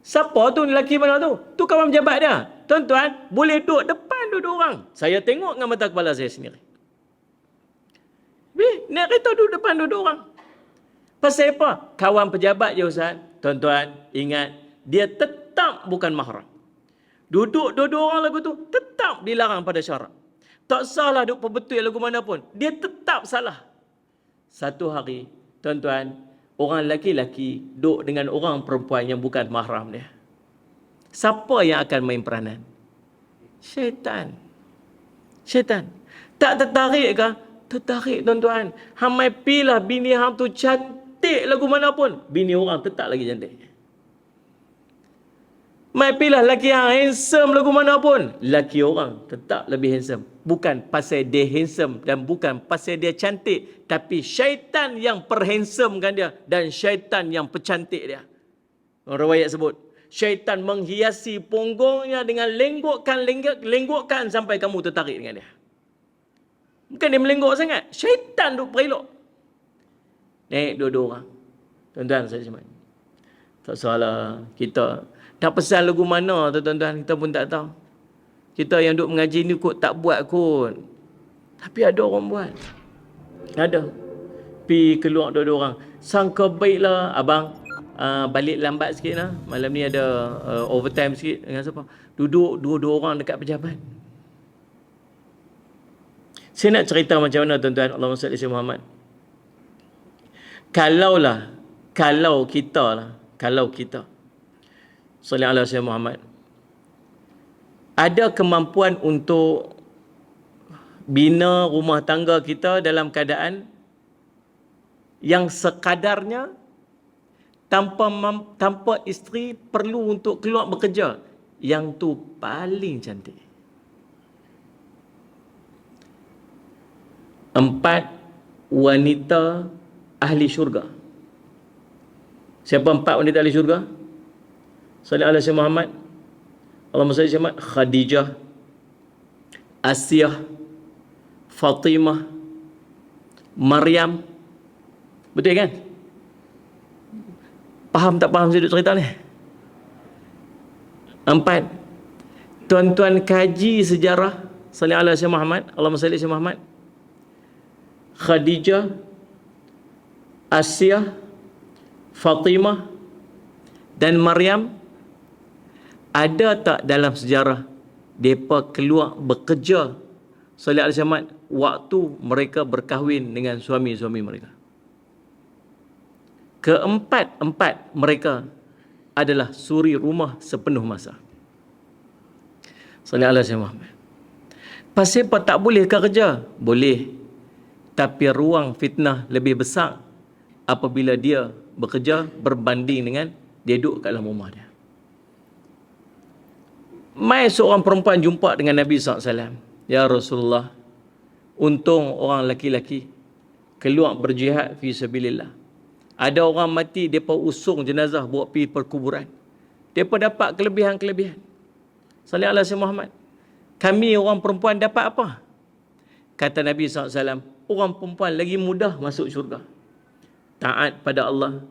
Siapa tu lelaki mana tu? Tu kawan pejabat dia. Tuan-tuan, boleh duduk depan duduk orang. Saya tengok dengan mata kepala saya sendiri. Naik kereta duduk depan duduk orang. Pasal apa? Kawan pejabat je Ustaz. Tuan-tuan, ingat, dia tetap bukan mahram. Duduk orang lagu tu, tetap dilarang pada syarak. Tak salah duduk perbetul lagu mana pun. Dia tetap salah. Satu hari, tuan-tuan, orang lelaki-lelaki duduk dengan orang perempuan yang bukan mahram dia. Siapa yang akan main peranan? Syaitan. Syaitan. Tak tertarik ke? Tertarik tuan-tuan. Hang mai pilah bini hang tu cantik lagu mana pun. Bini orang tetap lagi cantik. Mai pilah lelaki yang handsome lagu mana pun. Lelaki orang tetap lebih handsome. Bukan pasal dia handsome dan bukan pasal dia cantik. Tapi syaitan yang perhansomekan dia. Dan syaitan yang percantik dia. Riwayat sebut. Syaitan menghiasi punggungnya dengan lenggokkan sampai kamu tertarik dengan dia. Bukan dia melenggok sangat. Syaitan duk perelok. Naik dua-dua orang. Tuan-tuan saya cuma. Tak salah. Kita tak pesan lagu mana tu tuan-tuan. Kita pun tak tahu. Kita yang duk mengaji ni kot tak buat kot. Tapi ada orang buat. Ada. Pi keluar dua-dua orang. Sangka baiklah abang. Balik lambat sikit lah. Malam ni ada overtime sikit. Dengan siapa? Duduk dua-dua orang dekat pejabat. Saya nak cerita macam mana tuan-tuan. Allahumma salli ala Muhammad. Kalau kita salli ala Muhammad, ada kemampuan untuk bina rumah tangga kita dalam keadaan yang sekadarnya, tanpa isteri perlu untuk keluar bekerja, yang tu paling cantik. 4 wanita ahli syurga. Siapa 4 wanita ahli syurga? Sallallahu alaihi Muhammad. Allahumma salli ala Muhammad. Khadijah, Asiyah, Fatimah, Maryam. Betul kan? Faham tak faham saya duk cerita ni? 4. Tuan-tuan kaji sejarah sallallahu alaihi Muhammad. Allahumma salli ala Muhammad. Khadijah, Asiyah, Fatimah dan Maryam, ada tak dalam sejarah mereka keluar bekerja sallallahu alaihi wasallam waktu mereka berkahwin dengan suami-suami mereka? Keempat mereka adalah suri rumah sepenuh masa. Sallallahu alaihi wasallam. Pasal apa tak boleh kerja? Boleh. Tapi ruang fitnah lebih besar apabila dia bekerja berbanding dengan dia duduk kat dalam rumah dia. Mai seorang perempuan jumpa dengan Nabi SAW. Ya Rasulullah, untung orang lelaki-lelaki keluar berjihad fi sabilillah. Ada orang mati, mereka usung jenazah bawa pergi perkuburan. Mereka dapat kelebihan-kelebihan. Sallallahu alaihi Muhammad. Kami orang perempuan dapat apa? Kata Nabi SAW, orang perempuan lagi mudah masuk syurga. Taat pada Allah,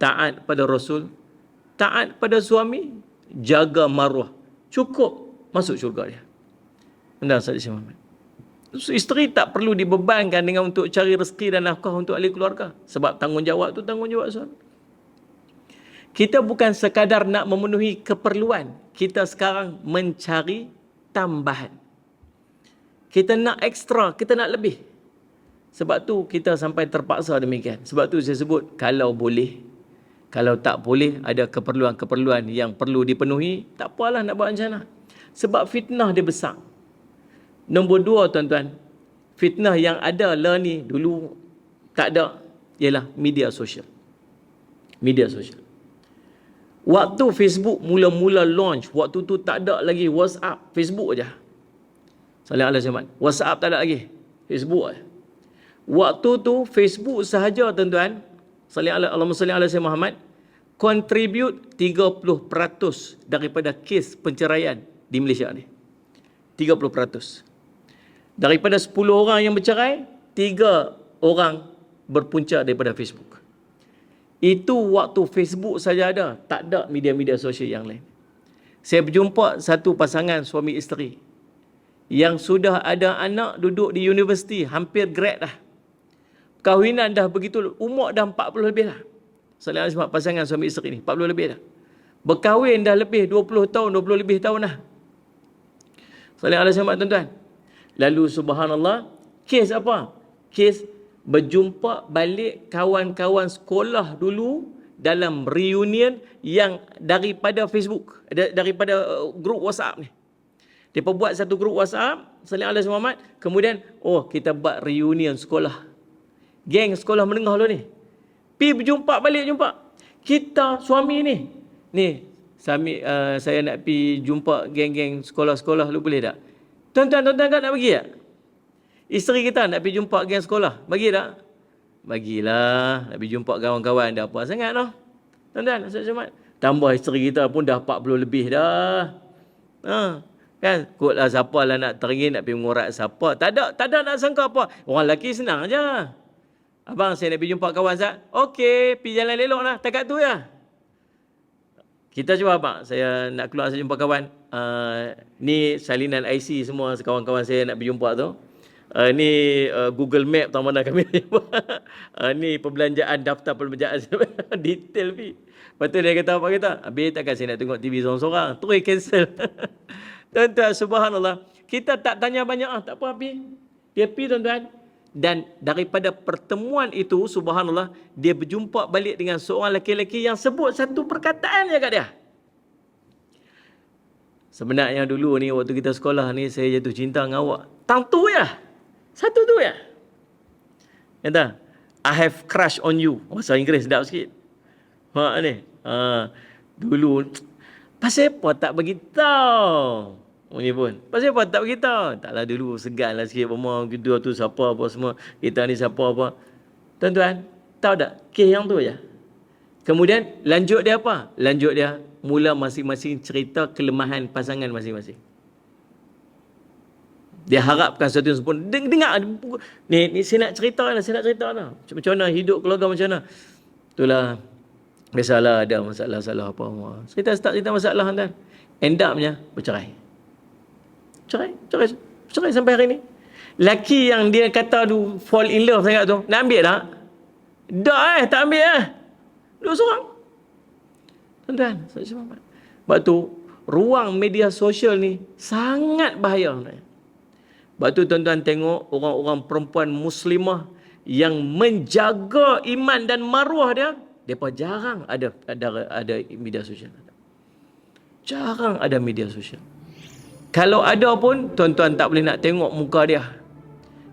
taat pada Rasul, taat pada suami, jaga maruah. Cukup masuk syurga dia. Anda Sallallahu Muhammad. So, isteri tak perlu dibebankan dengan untuk cari rezeki dan nafkah untuk ahli keluarga. Sebab tanggungjawab tu tanggungjawab suami. Kita bukan sekadar nak memenuhi keperluan. Kita sekarang mencari tambahan. Kita nak ekstra, kita nak lebih. Sebab tu kita sampai terpaksa demikian. Sebab tu saya sebut, kalau boleh, kalau tak boleh, ada keperluan-keperluan yang perlu dipenuhi, tak apalah nak buat macam mana. Sebab fitnah dia besar. Nombor 2, tuan-tuan, fitnah yang ada lah ni, dulu tak ada, ialah media sosial. Media sosial. Waktu Facebook mula-mula launch, waktu tu tak ada lagi WhatsApp, Facebook aja. Sallallahu alaihi wasallam. WhatsApp tak ada lagi, Facebook aja. Waktu tu Facebook sahaja, tuan-tuan, Allahumma salli ala sayyidina Muhammad, contribute 30% daripada kes penceraian di Malaysia ni. 30%. Daripada 10 orang yang bercerai, 3 orang berpunca daripada Facebook. Itu waktu Facebook saja ada, tak ada media-media sosial yang lain. Saya berjumpa satu pasangan suami isteri yang sudah ada anak duduk di universiti, hampir grad dah. Kahwinan dah begitu, umur dah 40 lebih dah. Sallallahu alaihi pasangan suami isteri ni, 40 lebih dah. Berkahwin dah lebih 20 tahun, 20 lebih tahun dah. Sallallahu alaihi wasallam, tuan-tuan. Lalu subhanallah, kes apa? Kes berjumpa balik kawan-kawan sekolah dulu dalam reunion yang daripada Facebook, daripada grup WhatsApp ni. Mereka buat satu grup WhatsApp, sallallahu alaihi wasallam, kemudian kita buat reunion sekolah. Geng sekolah menengah dulu ni. Pi berjumpa balik jumpa. Kita suami ni suami saya nak pi jumpa geng-geng sekolah-sekolah lu boleh tak? Tuan-tuan kan nak bagi tak? Isteri kita nak pergi jumpa geng sekolah, bagi tak? Bagilah, nak pergi jumpa kawan-kawan, dah apa sangat noh. Tuan-tuan, tambah isteri kita pun dah 40 lebih dah. Kan, kotlah siapa lah nak teringin, nak pergi mengorak siapa. Tak ada nak sangka apa. Orang lelaki senang je. Abang, saya nak pergi jumpa kawan Zat. Okey, pergi jalan elok lah, takat tu ya. Kita cuba abang, saya nak keluar saya jumpa kawan. Ni salinan IC semua kawan-kawan saya nak pergi jumpa tu. Ni Google Map tahu mana kami ni perbelanjaan, daftar perbelanjaan detail pi. Lepas tu dia kata apa kata? Habis takkan saya nak tengok TV seorang-seorang. Terus cancel. Tuan-tuan, subhanallah. Kita tak tanya banyak tak apa pi. Dia pi, tuan-tuan. Dan daripada pertemuan itu, subhanallah, dia berjumpa balik dengan seorang lelaki-lelaki yang sebut satu perkataan je kat dia. Sebenarnya dulu ni, waktu kita sekolah ni, saya jatuh cinta dengan awak. Tang tu ya. Satu tu ya. Kata, I have crush on you. Bahasa Inggeris sedap sikit. Dulu, pasal apa tak bagi tahu? Ini pun. Pasal apa tak beritahu? Taklah dulu segan lah sikit. Kita tu siapa apa semua. Kita ni siapa apa. Tuan-tuan, tahu tak? Kes yang tu je. Kemudian, lanjut dia apa? Lanjut dia, mula masing-masing cerita kelemahan pasangan masing-masing. Dia harapkan sesuatu yang sempurna. Dengar. Ni saya nak cerita lah. Macam mana hidup keluarga macam mana. Itulah. Biasalah ada masalah-masalah apa. Cerita masalah kan. End up-nya bercerai. Cerai sampai hari ni. Laki yang dia kata tu fall in love sangat tu, nak ambil tak? Tak ambil dua seorang. Tuan-tuan, sebab tu ruang media sosial ni sangat bahaya. Sebab tu tuan-tuan tengok orang-orang perempuan muslimah yang menjaga iman dan maruah dia, depa jarang ada media sosial. Jarang ada media sosial. Kalau ada pun, tuan-tuan tak boleh nak tengok muka dia.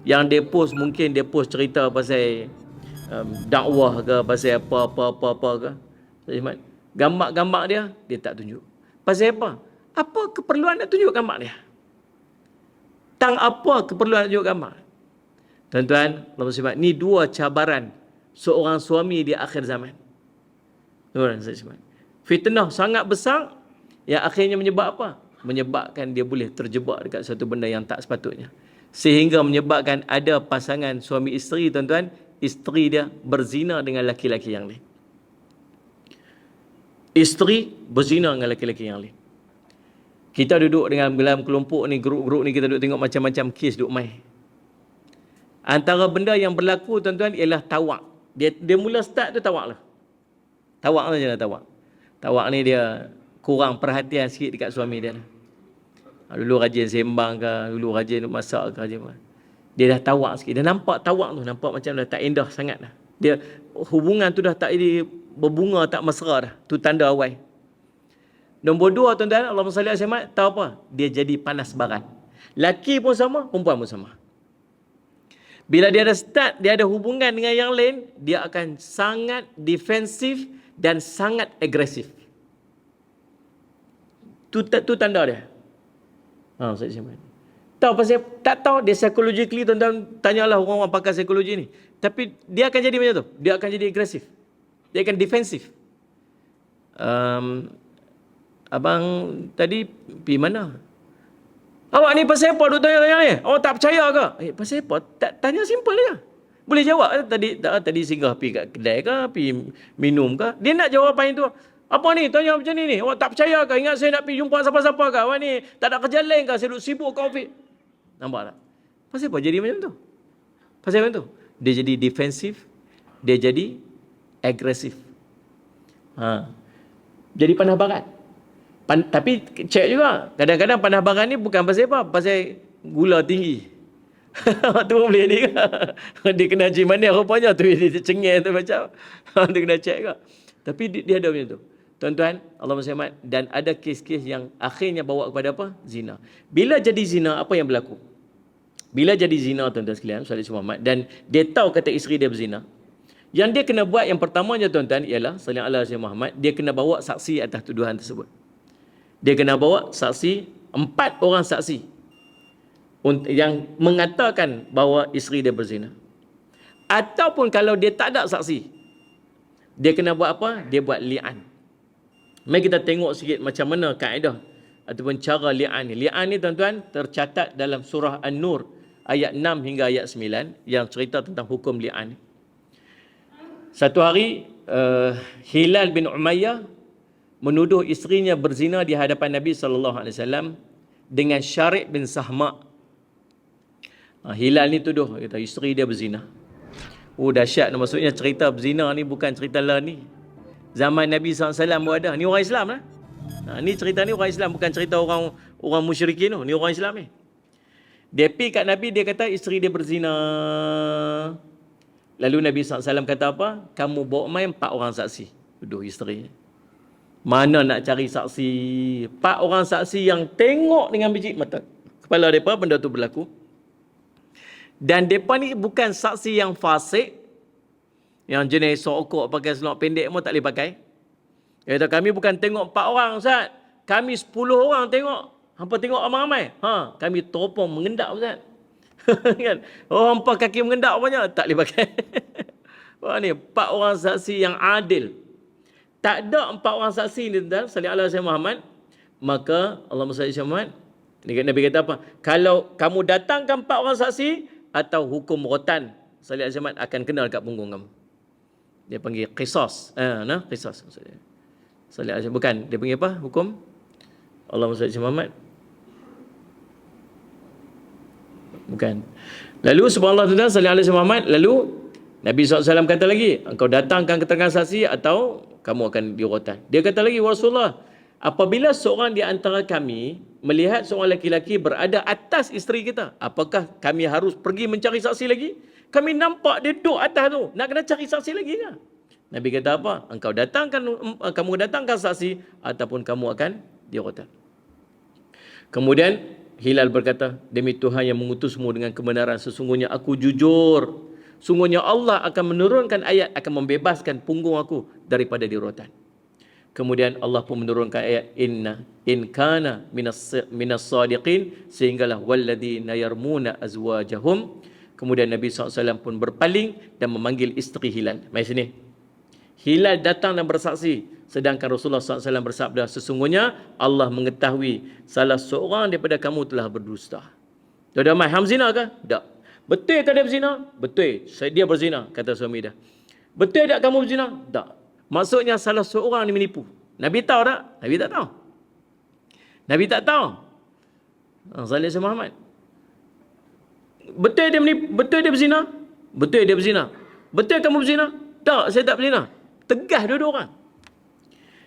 Yang dia post, mungkin dia post cerita pasal dakwah ke, pasal apa ke. Gambar-gambar dia tak tunjuk. Pasal apa? Apa keperluan nak tunjuk gambar dia? Tang apa keperluan nak tunjuk gambar? Tuan-tuan, ni dua cabaran seorang suami di akhir zaman. Fitnah sangat besar yang akhirnya menyebab apa? Menyebabkan dia boleh terjebak dekat satu benda yang tak sepatutnya. Sehingga menyebabkan ada pasangan suami isteri, tuan-tuan, isteri dia berzina dengan laki-laki yang lain. Isteri berzina dengan laki-laki yang lain. Kita duduk dengan dalam kelompok ni, grup-grup ni, kita duduk tengok macam-macam kes duk mai. Antara benda yang berlaku tuan-tuan ialah tawak. Dia mula start tu tawak lah. Tawak saja lah tawak. Tawak ni dia kurang perhatian sikit dekat suami dia lah. Dulu rajin sembang ke, dulu rajin masak ke, rajin apa. Dia dah tawak sikit. Dia nampak tawak tu, nampak macam dah tak indah sangat dah. Dia hubungan tu dah tak jadi berbunga, tak mesra dah. Tu tanda awal. Nombor 2 tuan-tuan, Allahumma salli alaihi wasallam, tahu apa? Dia jadi panas baran. Laki pun sama, perempuan pun sama. Bila dia ada start, dia ada hubungan dengan yang lain, dia akan sangat defensif dan sangat agresif. Tu tanda dia. Saya simpan. Tahu pasal tak tahu dia psychologically, tuan-tuan tanyalah orang-orang pakar psikologi ni. Tapi dia akan jadi macam tu. Dia akan jadi agresif. Dia akan defensif. Abang tadi pergi mana? Awak ni pasal apa duk tanya-tanya ni? Awak tak percaya ke? Pasal apa? Tak tanya simple je. Boleh jawab. Tadi singgah pergi kat kedai ke, pergi minum ke? Dia nak jawab apa yang tu. Apa ni? Tanya macam ni. Awak tak percaya ke? Ingat saya nak pergi jumpa siapa-siapa ke? Awak ni tak ada kerja lain ke? Saya duk sibuk ke office? Nampak tak? Pasal apa jadi macam tu? Pasal macam tu? Dia jadi defensif. Dia jadi agresif. Jadi panas barat. Tapi cek juga. Kadang-kadang panas barat ni bukan pasal apa? Pasal gula tinggi. Tu pun boleh ni ke? Dia kena haji mana rupanya tu. Dia cengeng tu macam. Dia kena cek ke? Tapi dia ada macam tu. Tuan-tuan, Allahumma salli. Dan ada kes-kes yang akhirnya bawa kepada apa? Zina. Bila jadi zina, apa yang berlaku? Bila jadi zina, tuan-tuan sekalian, Sallallahu Alaihi Wasallam, dan dia tahu kata isteri dia berzina, yang dia kena buat yang pertamanya tuan-tuan ialah Sallallahu Alaihi Wasallam, dia kena bawa saksi atas tuduhan tersebut. Dia kena bawa saksi, 4 orang saksi yang mengatakan bahawa isteri dia berzina. Ataupun kalau dia tak ada saksi, dia kena buat apa? Dia buat li'an. Mari kita tengok sikit macam mana kaedah ataupun cara li'an ni. Li'an ni tuan-tuan tercatat dalam surah An-Nur ayat 6 hingga ayat 9 yang cerita tentang hukum li'an ni. Satu hari Hilal bin Umayyah menuduh isterinya berzina di hadapan Nabi SAW dengan Syarq bin Sahma. Hilal ni tuduh, kata isteri dia berzina. Dahsyat. Maksudnya cerita berzina ni bukan cerita lah ni. Zaman Nabi SAW pun ada. Ni orang Islam lah. Ni cerita ni orang Islam, bukan cerita orang musyrikin tu. Ni orang Islam ni. Dia pergi kat Nabi, dia kata isteri dia berzina. Lalu Nabi SAW kata apa? Kamu bawa main 4 orang saksi. Tuduh isteri. Mana nak cari saksi? 4 orang saksi yang tengok dengan biji mata kepala mereka benda tu berlaku. Dan mereka ni bukan saksi yang fasik, yang jenis sokok pakai selok pendek pun tak boleh pakai. Dia kata kami bukan tengok 4 orang Ustaz. Kami 10 orang tengok. Hampa tengok ramai-ramai. Kami teropong mengendak Ustaz. Kan? Hampa kaki mengendak banyak. Tak boleh pakai. Wah ni 4 orang saksi yang adil. Tak ada 4 orang saksi ni tuan, sallallahu alaihi Muhammad, maka Allahumma salli alaihi Muhammad. Nabi kata apa? Kalau kamu datangkan 4 orang saksi atau hukum rotan, sallallahu alaihi Muhammad akan kena dekat punggung kamu. Dia panggil qisas. Qisas. Sallallahu alaihi bukan, dia panggil apa? Hukum Allahumma salli alaihi Muhammad. Bukan. Lalu subhanallah tuan, sallallahu alaihi Muhammad, lalu Nabi SAW kata lagi, engkau datangkan keterangan saksi atau kamu akan dirotan. Dia kata lagi, Rasulullah, apabila seorang di antara kami melihat seorang lelaki berada atas isteri kita, apakah kami harus pergi mencari saksi lagi? Kami nampak dia duduk atas tu, nak kena cari saksi lagi ke? Nabi kata apa? Kamu datangkan saksi ataupun kamu akan dirotan. Kemudian Hilal berkata, demi Tuhan yang mengutusmu dengan kebenaran, sesungguhnya aku jujur. Sungguhnya Allah akan menurunkan ayat akan membebaskan punggung aku daripada dirotan. Kemudian Allah pun menurunkan ayat in kana minas sadiqin, sehinggalah walladina yarmuna azwajahum. Kemudian Nabi SAW pun berpaling dan memanggil isteri Hilal. Mari sini. Hilal datang dan bersaksi, sedangkan Rasulullah SAW bersabda, sesungguhnya Allah mengetahui salah seorang daripada kamu telah berdusta. Tuan-tuan, ham zina ke? Tak. Betul tak dia berzina? Betul. Dia berzina, kata suami dia. Betul tak kamu berzina? Tak. Maksudnya salah seorang ni menipu. Nabi tahu tak? Nabi tak tahu. Nabi tak tahu. Sallallahu Alaihi Muhammad. Betul dia menipu, betul dia berzina? Betul dia berzina. Betul kamu berzina? Tak, saya tak berzina. Tegas dua-dua orang.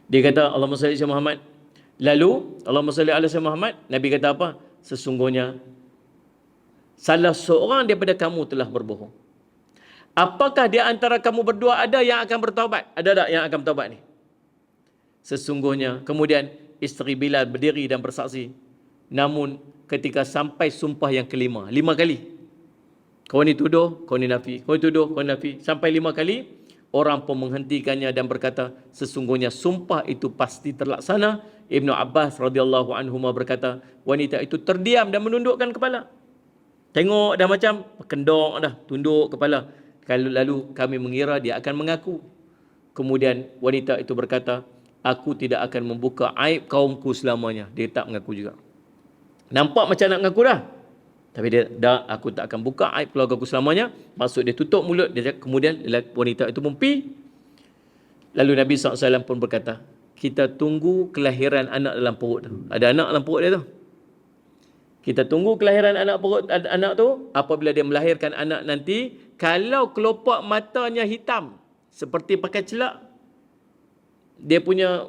Dia kata, Allahumma salli ala Muhammad. Lalu, Allahumma salli ala Muhammad. Nabi kata apa? Sesungguhnya, salah seorang daripada kamu telah berbohong. Apakah di antara kamu berdua ada yang akan bertaubat? Ada tak yang akan bertaubat ni? Sesungguhnya, kemudian isteri Bilal berdiri dan bersaksi. Namun, ketika sampai sumpah yang kelima, 5 kali. Kau ni tuduh, kau ni nafi. Kau ni tuduh, kau ni nafi. Sampai 5 kali, orang pun menghentikannya dan berkata, sesungguhnya sumpah itu pasti terlaksana. Ibnu Abbas radhiyallahu anhu berkata, wanita itu terdiam dan menundukkan kepala. Tengok dah macam kendor dah, tunduk kepala. Lalu kami mengira dia akan mengaku. Kemudian wanita itu berkata, aku tidak akan membuka aib kaumku selamanya. Dia tak mengaku juga. Nampak macam nak mengaku dah. Tapi dia, dah, aku tak akan buka aib keluarga aku selamanya. Maksud dia tutup mulut. Dia, kemudian wanita itu pun pergi. Lalu Nabi SAW pun berkata, kita tunggu kelahiran anak dalam perut tu. Ada anak dalam perut dia tu. Kita tunggu kelahiran anak tu. Apabila dia melahirkan anak nanti, kalau kelopak matanya hitam, seperti pakai celak, dia punya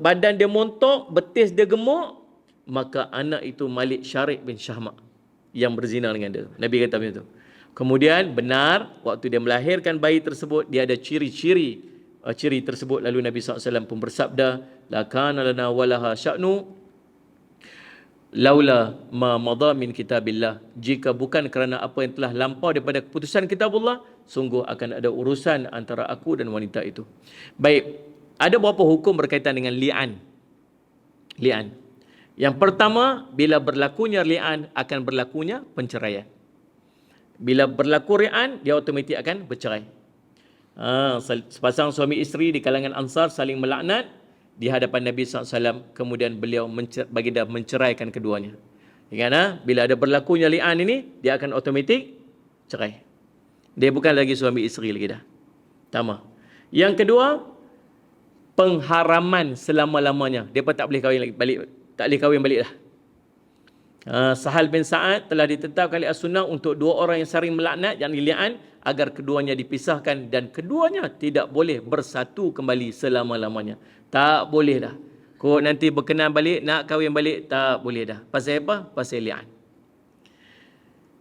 badan dia montok, betis dia gemuk, maka anak itu Malik Syarif bin Syahma yang berzina dengan dia. Nabi kata macam tu. Kemudian benar, waktu dia melahirkan bayi tersebut, dia ada ciri-ciri tersebut. Lalu Nabi SAW pun bersabda, la kana lana walaha sya'nu laula ma madha min kitabillah. Jika bukan kerana apa yang telah lampau daripada keputusan kitabullah, sungguh akan ada urusan antara aku dan wanita itu. Baik, ada beberapa hukum berkaitan dengan li'an. Li'an. Yang pertama, bila berlakunya li'an akan berlakunya penceraian. Bila berlaku li'an, dia automatik akan bercerai. Sepasang suami isteri di kalangan Ansar saling melaknat di hadapan Nabi SAW, kemudian beliau baginda menceraikan keduanya. Ingat, bila ada berlakunya li'an ini, dia akan automatik cerai. Dia bukan lagi suami isteri lagi dah. Pertama. Yang kedua, pengharaman selama-lamanya. Dia pun tak boleh kahwin lagi balik. Tak boleh kahwin balik dah. Sahal bin Sa'ad telah ditetapkan oleh As-Sunnah untuk 2 orang yang saling melaknat, yang li'an, agar keduanya dipisahkan dan keduanya tidak boleh bersatu kembali selama-lamanya. Tak boleh dah. Kau nanti berkenan balik, nak kahwin balik, tak boleh dah. Pasal apa? Pasal li'an.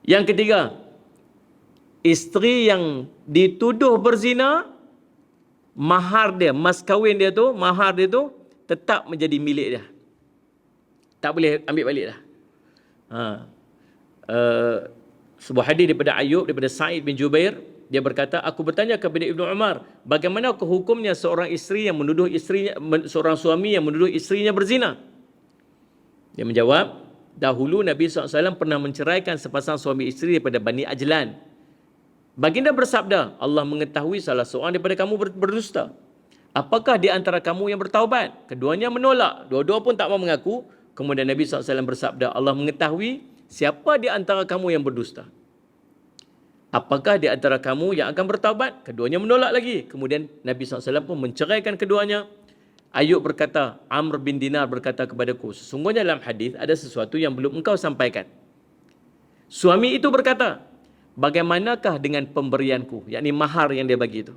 Yang ketiga, isteri yang dituduh berzina, mahar dia, mas kahwin dia tu, mahar dia tu tetap menjadi milik dia. Tak boleh ambil balik dah. Sebuah hadis daripada Ayub, daripada Sa'id bin Jubair, dia berkata, aku bertanya kepada Ibnu Umar, bagaimana hukumnya seorang isteri yang menuduh isterinya, seorang suami yang menuduh isterinya berzina? Dia menjawab, dahulu Nabi SAW pernah menceraikan sepasang suami isteri daripada Bani Ajlan. Baginda bersabda, Allah mengetahui salah seorang daripada kamu berdusta. Apakah di antara kamu yang bertaubat? Keduanya menolak, dua-dua pun tak mau mengaku. Kemudian Nabi SAW bersabda, Allah mengetahui siapa di antara kamu yang berdusta. Apakah di antara kamu yang akan bertaubat? Keduanya menolak lagi. Kemudian Nabi SAW pun menceraikan keduanya. Ayub berkata, Amr bin Dinar berkata kepadaku, sesungguhnya dalam hadis ada sesuatu yang belum engkau sampaikan. Suami itu berkata, bagaimanakah dengan pemberianku, yakni mahar yang dia bagi itu?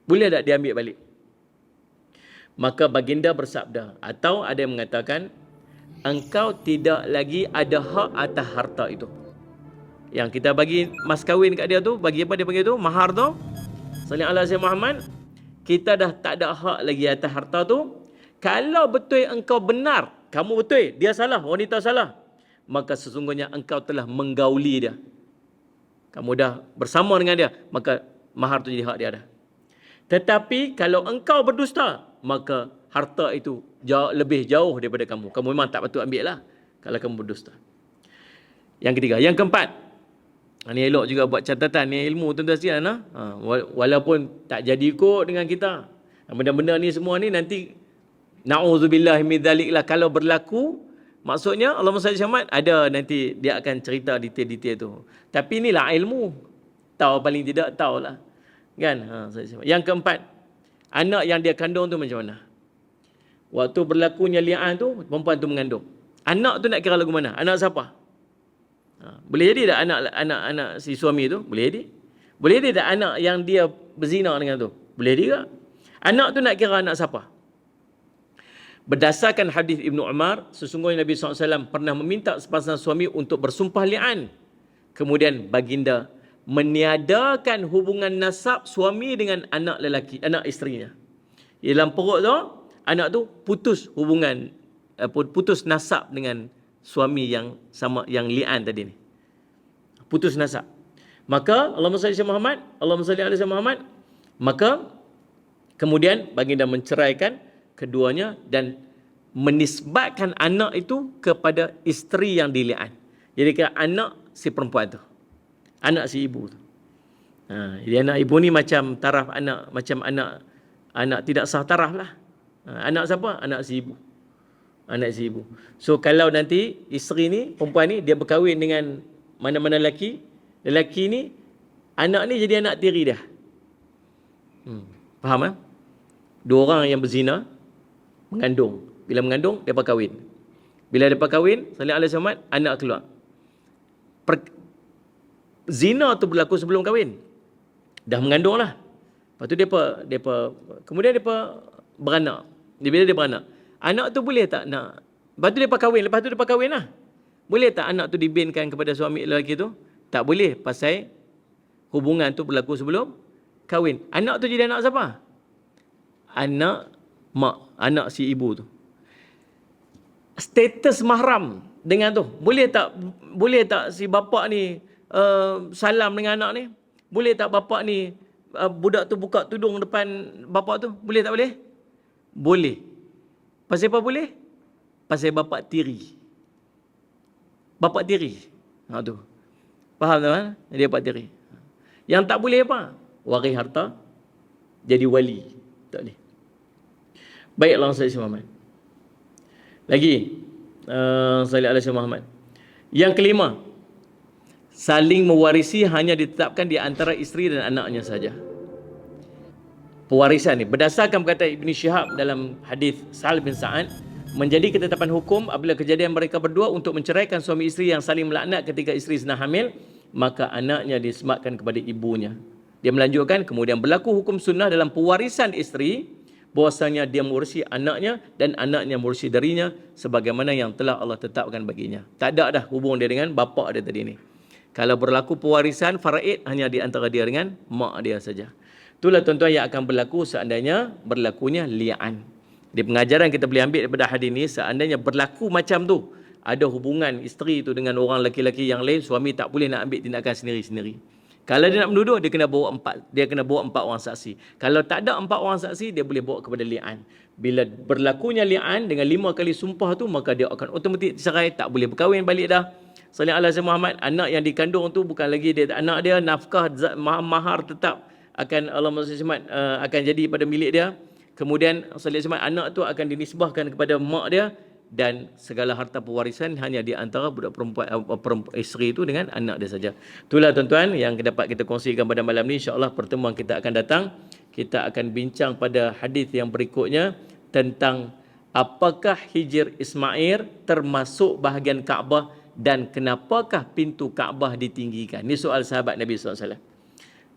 Boleh tak dia ambil balik? Maka baginda bersabda, atau ada yang mengatakan, engkau tidak lagi ada hak atas harta itu. Yang kita bagi mas kahwin kat dia tu, bagi apa dia bagi tu? Mahar tu. Sallallahu alaihi Muhammad, kita dah tak ada hak lagi atas harta tu. Kalau betul engkau benar, kamu betul, dia salah, wanita salah, maka sesungguhnya engkau telah menggauli dia. Kamu dah bersama dengan dia, maka mahar tu jadi hak dia dah. Tetapi kalau engkau berdusta, maka harta itu lebih jauh daripada kamu. Kamu memang tak patut ambil lah kalau kamu berdusta. Yang ketiga. Yang keempat, ini elok juga buat catatan, ni ilmu tuan-tuan sekalian. Walaupun tak jadi ikut dengan kita, benda-benda ni semua ni nanti na'udzubillah min dzalik lah kalau berlaku. Maksudnya Allahumma salli Muhammad, ada nanti dia akan cerita detail-detail tu. Tapi inilah ilmu. Tahu paling tidak tahulah. Kan? Yang keempat, anak yang dia kandung tu macam mana? Waktu berlakunya li'an tu, perempuan tu mengandung. Anak tu nak kira lagu mana? Anak siapa? Boleh jadi tak anak si suami tu? Boleh jadi. Boleh jadi tak anak yang dia berzina dengan tu? Boleh jadi tak? Anak tu nak kira anak siapa? Berdasarkan hadis Ibnu Umar, sesungguhnya Nabi SAW pernah meminta sepasang suami untuk bersumpah li'an. Kemudian baginda meniadakan hubungan nasab suami dengan anak lelaki, anak isterinya. Dalam perut tu, anak tu putus hubungan, putus nasab dengan suami yang sama, yang li'an tadi ni. Putus nasab. Maka Allahumma salli ala Muhammad, Allahumma salli ala Muhammad, maka kemudian baginda menceraikan keduanya dan menisbatkan anak itu kepada isteri yang dili'an. Jadi kira anak si perempuan tu, anak si ibu tu. Jadi anak ibu ni macam taraf anak, macam anak tidak sah taraf lah. Anak siapa? Anak si ibu. Anak si ibu. So kalau nanti isteri ni, perempuan ni, dia berkahwin dengan mana-mana lelaki ni, anak ni jadi anak tiri dia. Faham tak? Dua orang yang berzina mengandung. Bila mengandung, mereka kahwin. Bila mereka kahwin, sallallahu alaihi wasallam, anak keluar. Zina tu berlaku sebelum kahwin. Dah mengandung lah. Lepas tu kemudian mereka beranak. Bila dia beranak, anak tu boleh tak nak, lepas tu mereka kahwin lah. Boleh tak anak tu dibinkan kepada suami lelaki tu? Tak boleh, pasal hubungan tu berlaku sebelum kahwin. Anak tu jadi anak siapa? Anak mak, anak si ibu tu. Status mahram dengan tu. Boleh tak si bapa ni salam dengan anak ni? Boleh tak bapa ni budak tu buka tudung depan bapa tu? Boleh tak boleh? Boleh. Pasal apa boleh? Pasal bapa tiri. Bapa tiri. Tu. Faham tak? Dia bapa tiri. Yang tak boleh apa? Waris harta, jadi wali. Tak boleh. Baiklah, saya Muhammad. Lagi sallallahu alaihi Muhammad. Yang kelima, saling mewarisi hanya ditetapkan di antara isteri dan anaknya saja. Pewarisan ni berdasarkan perkataan Ibn Shihab dalam hadis Sa'al bin Sa'ad, menjadi ketetapan hukum apabila kejadian mereka berdua untuk menceraikan suami isteri yang saling melaknat ketika isteri sedang hamil, maka anaknya disematkan kepada ibunya. Dia melanjutkan, kemudian berlaku hukum sunnah dalam pewarisan isteri, bahwasanya dia mewarisi anaknya dan anaknya mewarisi darinya sebagaimana yang telah Allah tetapkan baginya. Tak ada dah hubung dia dengan bapa dia tadi ni. Kalau berlaku pewarisan faraid hanya di antara dia dengan mak dia saja. Itulah tuan-tuan yang akan berlaku seandainya berlakunya li'an. Di pengajaran kita boleh ambil daripada hadis ni, seandainya berlaku macam tu, ada hubungan isteri tu dengan orang lelaki-lelaki yang lain, suami tak boleh nak ambil tindakan sendiri-sendiri. Kalau dia nak menuduh, dia kena bawa empat orang saksi. Kalau tak ada 4 orang saksi, dia boleh bawa kepada li'an. Bila berlakunya li'an dengan 5 kali sumpah tu, maka dia akan otomatik cerai, tak boleh berkahwin balik dah. Sallallahu alaihi Muhammad, anak yang dikandung tu bukan lagi dia anak dia, nafkah mahar tetap akan Allah akan jadi pada milik dia. Kemudian sallallahu alaihi wasallam, anak tu akan dinisbahkan kepada mak dia, dan segala harta pewarisan hanya di antara budak perempuan isteri itu dengan anak dia saja. Itulah tuan-tuan yang dapat kita kongsikan pada malam ni. InsyaAllah pertemuan kita akan datang, kita akan bincang pada hadis yang berikutnya tentang apakah Hijr Ismail termasuk bahagian Kaabah dan kenapakah pintu Kaabah ditinggikan. Ini soal sahabat Nabi SAW.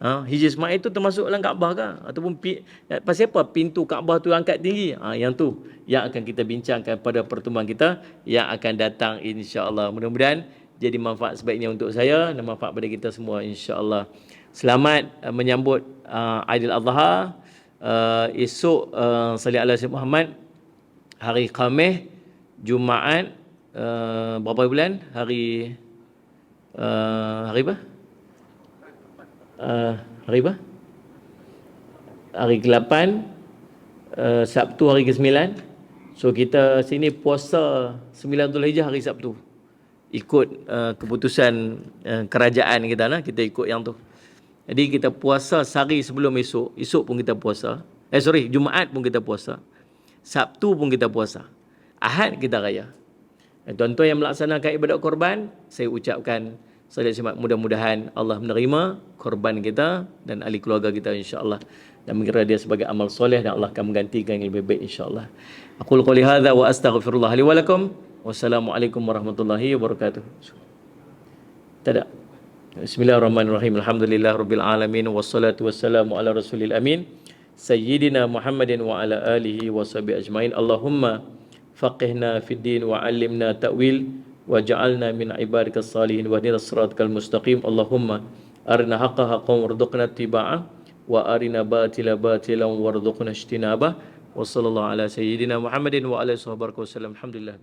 Hijr Ismail itu termasuk dalam Kaabah ke? Ataupun pasal apa pintu Kaabah tu angkat tinggi? Yang tu yang akan kita bincangkan pada pertemuan kita yang akan datang, insya-Allah. Mudah-mudahan jadi manfaat sebaiknya untuk saya dan manfaat pada kita semua, insya-Allah. Selamat menyambut Aidil Adha. Esok sallallahu alaihi Muhammad, hari Khamis, Jumaat, berapa bulan? Hari apa? Hari apa? Hari ke-8, Sabtu hari ke-9. So kita sini puasa 9 Zulhijjah hari Sabtu. Ikut keputusan kerajaan kita lah, kita ikut yang tu. Jadi kita puasa sehari sebelum esok. Esok pun kita puasa. Jumaat pun kita puasa. Sabtu pun kita puasa. Ahad kita raya. Tuan-tuan yang melaksanakan ibadat korban, saya ucapkan mudah-mudahan Allah menerima korban kita dan ahli keluarga kita, insya-Allah, dan mengira dia sebagai amal soleh, dan Allah akan menggantikan yang lebih baik, insya-Allah. Aqul qouli hadza wa astaghfirullah li wa lakum. Wassalamualaikum warahmatullahi wabarakatuh. Tak ada. Bismillahirrahmanirrahim. Alhamdulillah rabbil alamin wassalatu wassalamu ala rasulil amin sayyidina Muhammadin wa ala alihi wa sahbihi ajmain. Allahumma faqihna fid din wa 'allimna ta'wil waj'alna min ibadikas salihin wahdinas siratal mustaqim. Allahumma arina haqqa haqqan warzuqna ittiba'ah wa arina batila batilan warzuqna ijtinabah. Wa sallallahu ala sayyidina Muhammadin wa ala sahbihi wasallam. Alhamdulillah.